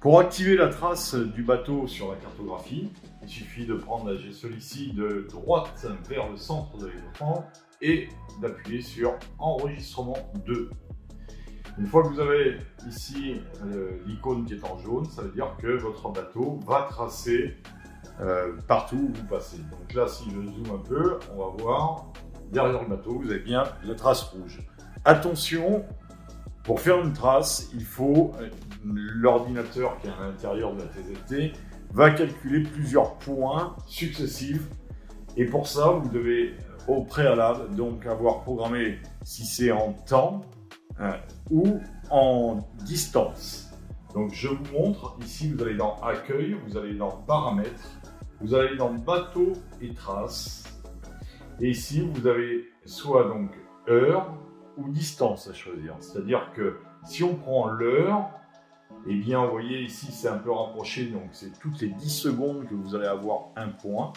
Pour activer la trace du bateau sur la cartographie, il suffit de prendre la gestuelle ici de droite vers le centre de l'écran et d'appuyer sur Enregistrement 2. Une fois que vous avez ici l'icône qui est en jaune, ça veut dire que votre bateau va tracer partout où vous passez. Donc là, si je zoome un peu, on va voir derrière le bateau, vous avez bien la trace rouge. Attention, pour faire une trace, il faut l'ordinateur qui est à l'intérieur de la TZT va calculer plusieurs points successifs. Et pour ça, vous devez au préalable donc avoir programmé si c'est en temps ou en distance. Donc je vous montre, ici vous allez dans Accueil, vous allez dans Paramètres, vous allez dans Bateau et Traces. Et ici vous avez soit donc heure ou distance à choisir. C'est-à-dire que si on prend l'heure, eh bien vous voyez ici c'est un peu rapproché, donc c'est toutes les 10 secondes que vous allez avoir un point.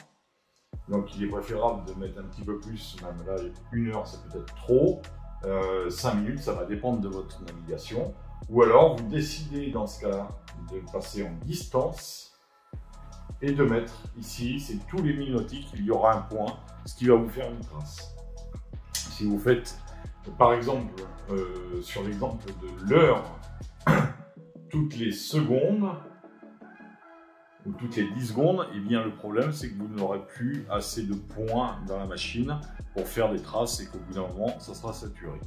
Donc il est préférable de mettre un petit peu plus, même là 1 heure c'est peut-être trop. 5 minutes, ça va dépendre de votre navigation. Ou alors, vous décidez dans ce cas de passer en distance et de mettre ici, c'est tous les milles nautiques, il y aura un point, ce qui va vous faire une trace. Si vous faites, par exemple, sur l'exemple de l'heure, toutes les secondes, ou toutes les 10 secondes, eh bien le problème c'est que vous n'aurez plus assez de points dans la machine pour faire des traces et qu'au bout d'un moment, ça sera saturé.